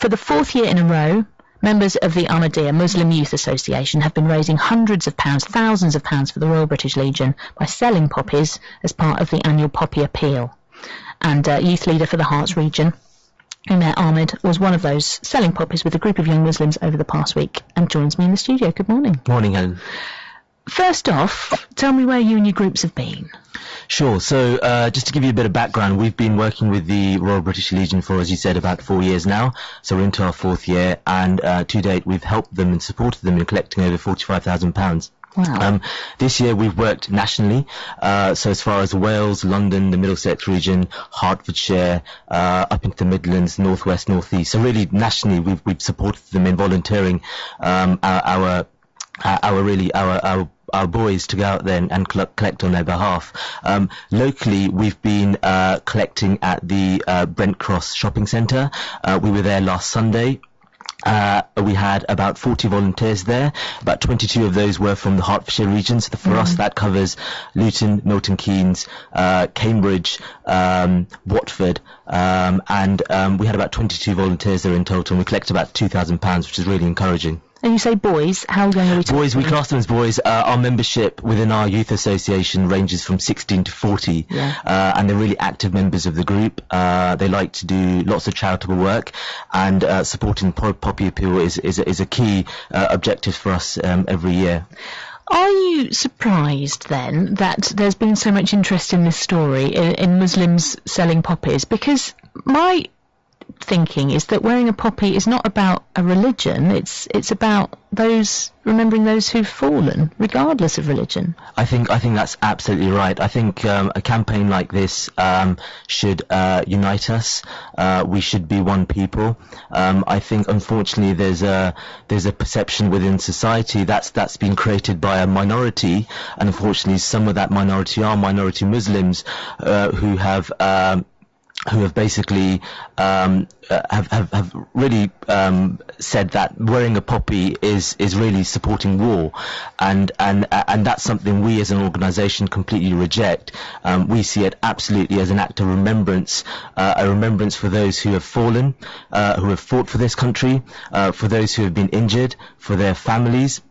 For the fourth year in a row, members of the Ahmadiyya Muslim Youth Association have been raising hundreds of pounds, thousands of pounds for the Royal British Legion by selling poppies as part of the annual Poppy Appeal. And youth leader for the Herts region, Umar Ahmed, was one of those selling poppies with a group of young Muslims over the past week and joins me in the studio. Good morning. Morning, Helen. First off, tell me where you and your groups have been. Sure. So just to give you a bit of background, we've been working with the Royal British Legion for, as you said, about 4 years now. So we're into our fourth year, and to date we've helped them and supported them in collecting over £45,000. Wow. This year we've worked nationally, so as far as Wales, London, the Middlesex region, Hertfordshire, up into the Midlands, North West, North East. So really nationally we've supported them in volunteering our boys to go out there and collect on their behalf. Locally, we've been collecting at the Brent Cross shopping centre. We were there last Sunday. We had about 40 volunteers there. About 22 of those were from the Hertfordshire region. So for us, that covers Luton, Milton Keynes, Cambridge, Watford, and we had about 22 volunteers there in total. And we collected about £2,000, which is really encouraging. And you say boys, how young are we talking? Boys, we class them as boys. Our membership within our youth association ranges from 16 to 40, and they're really active members of the group. They like to do lots of charitable work, and supporting Poppy Appeal is a key objective for us every year. Are you surprised then that there's been so much interest in this story, in Muslims selling poppies? Because my thinking is that wearing a poppy is not about a religion, it's about remembering those who've fallen, regardless of religion. I think that's absolutely right. I think a campaign like this should unite us. We should be one people. I think unfortunately there's a perception within society that's been created by a minority, and unfortunately some of that minority are minority Muslims who have basically have really said that wearing a poppy is really supporting war, and that's something we as an organisation completely reject. We see it absolutely as an act of remembrance, a remembrance for those who have fallen, who have fought for this country, for those who have been injured, for their families.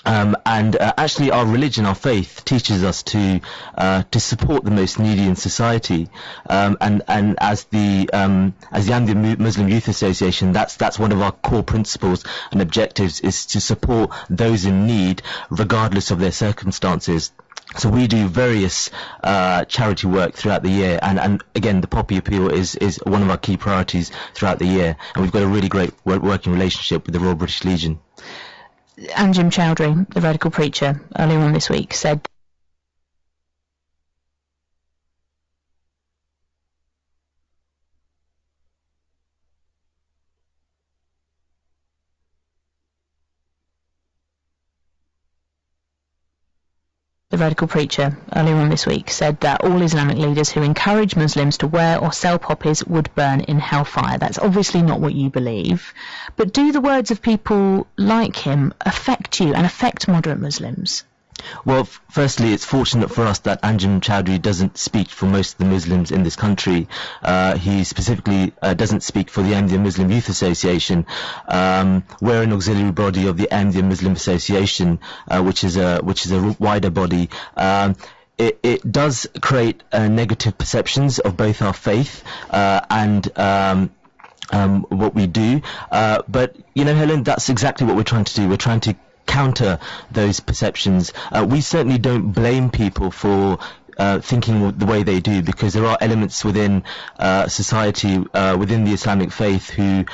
And actually our religion, our faith, teaches us to support the most needy in society, and as the Ahmadiyya Muslim Youth Association, that's one of our core principles and objectives, is to support those in need regardless of their circumstances. So we do various charity work throughout the year, and again the Poppy Appeal is one of our key priorities throughout the year, and we've got a really great working relationship with the Royal British Legion. Anjem Chowdhury, the radical preacher, earlier on this week said that all Islamic leaders who encourage Muslims to wear or sell poppies would burn in hellfire. That's obviously not what you believe, but do the words of people like him affect you and affect moderate Muslims? Well, firstly, it's fortunate for us that Anjem Chowdhury doesn't speak for most of the Muslims in this country. He specifically doesn't speak for the Ahmadiyya Muslim Youth Association. We're an auxiliary body of the Ahmadiyya Muslim Association, which is a wider body. It does create negative perceptions of both our faith and what we do. But, Helen, that's exactly what we're trying to do. We're trying to counter those perceptions. We certainly don't blame people for thinking the way they do, because there are elements within society, within the Islamic faith, who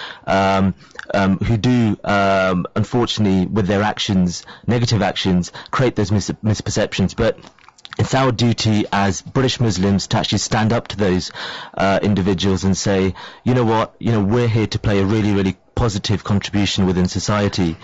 do, unfortunately, with their actions, negative actions, create those misperceptions. But it's our duty as British Muslims to actually stand up to those individuals and say, you know what, we're here to play a really, really positive contribution within society.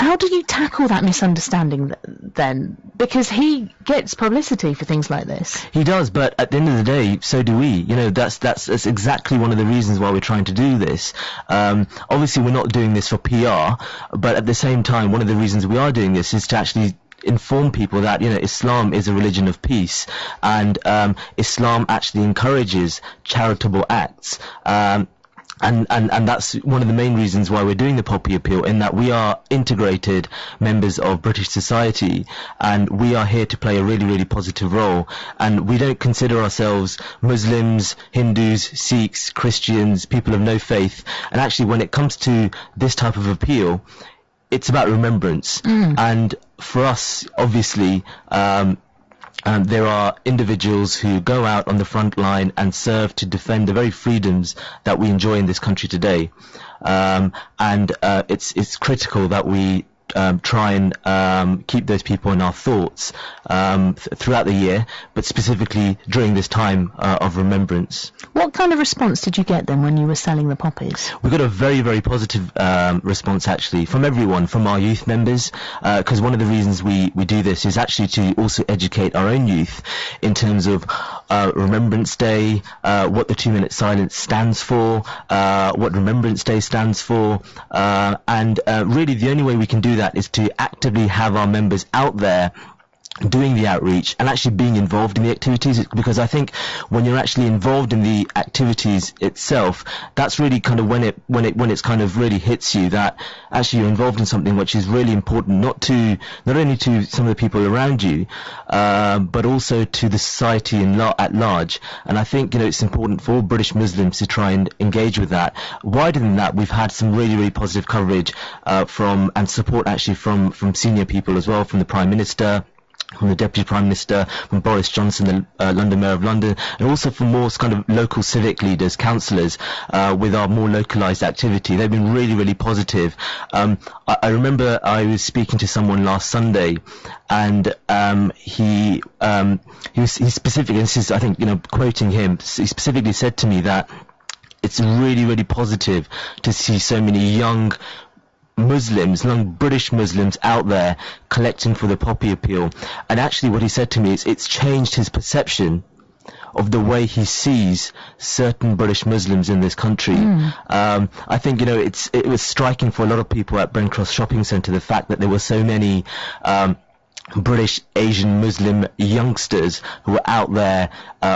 How do you tackle that misunderstanding then? Because he gets publicity for things like this. He does, but at the end of the day, so do we. That's exactly one of the reasons why we're trying to do this. Obviously, we're not doing this for PR, but at the same time, one of the reasons we are doing this is to actually inform people that Islam is a religion of peace, and Islam actually encourages charitable acts. And that's one of the main reasons why we're doing the Poppy Appeal, in that we are integrated members of British society, and we are here to play a really, really positive role. And we don't consider ourselves Muslims, Hindus, Sikhs, Christians, people of no faith. And actually, when it comes to this type of appeal, it's about remembrance. And for us, obviously, there are individuals who go out on the front line and serve to defend the very freedoms that we enjoy in this country today. It's critical that we try and keep those people in our thoughts throughout the year, but specifically during this time of remembrance. What kind of response did you get then when you were selling the poppies? We got a very, very positive response, actually, from everyone, from our youth members, because one of the reasons we do this is actually to also educate our own youth in terms of Remembrance Day, what the 2-minute silence stands for, what Remembrance Day stands for, and really the only way we can do that is to actively have our members out there doing the outreach and actually being involved in the activities, because I think when you're actually involved in the activities itself, that's really kind of when it's kind of really hits you that actually you're involved in something which is really important, not only to some of the people around you, but also to the society at large. And I think, it's important for all British Muslims to try and engage with that. Wider than that, we've had some really, really positive coverage from and support actually from senior people as well, from the Prime Minister, from the Deputy Prime Minister, from Boris Johnson, the London Mayor of London, and also from more kind of local civic leaders, councillors, with our more localised activity. They've been really, really positive. I remember I was speaking to someone last Sunday, and he specifically, and this is, I think, quoting him, he specifically said to me that it's really, really positive to see so many young British Muslims out there collecting for the Poppy Appeal. And actually what he said to me is it's changed his perception of the way he sees certain British Muslims in this country. I think, it was striking for a lot of people at Brent Cross Shopping Centre, the fact that there were so many British Asian Muslim youngsters who were out there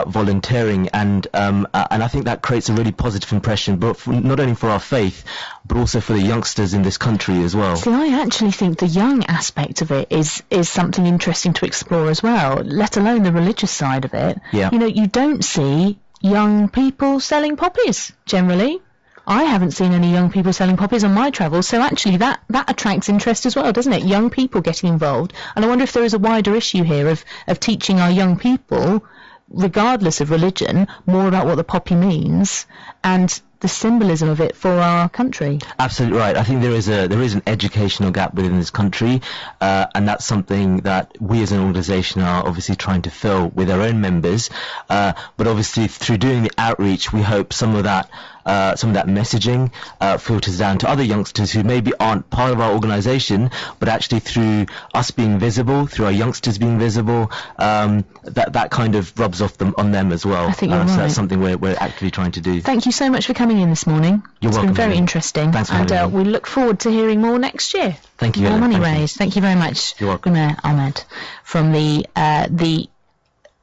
volunteering, and I think that creates a really positive impression, but not only for our faith, but also for the youngsters in this country as well. See, I actually think the young aspect of it is something interesting to explore as well, let alone the religious side of it. Yeah. You don't see young people selling poppies generally. I haven't seen any young people selling poppies on my travels, so actually that attracts interest as well, doesn't it? Young people getting involved. And I wonder if there is a wider issue here of teaching our young people, regardless of religion, more about what the poppy means and the symbolism of it for our country. Absolutely right. I think there is an educational gap within this country, and that's something that we as an organisation are obviously trying to fill with our own members. But obviously through doing the outreach, we hope some of that messaging filters down to other youngsters who maybe aren't part of our organisation, but actually through us being visible, through our youngsters being visible, that kind of rubs off on them as well. I think you're right. So that's something we're actively trying to do. Thank you so much for coming in this morning. You're welcome. It's been very interesting. Thanks for having and me. we look forward to hearing more next year. Thank you. More money Thank raised. Thank you very much. You're welcome. Ahmed from the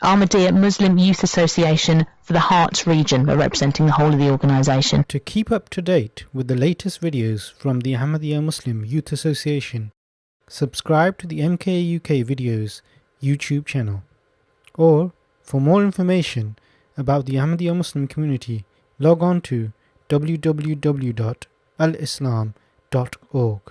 Ahmadiyya Muslim Youth Association for the Herts region, representing the whole of the organisation. To keep up to date with the latest videos from the Ahmadiyya Muslim Youth Association, subscribe to the MK UK Videos YouTube channel. Or, for more information about the Ahmadiyya Muslim community, log on to www.alislam.org.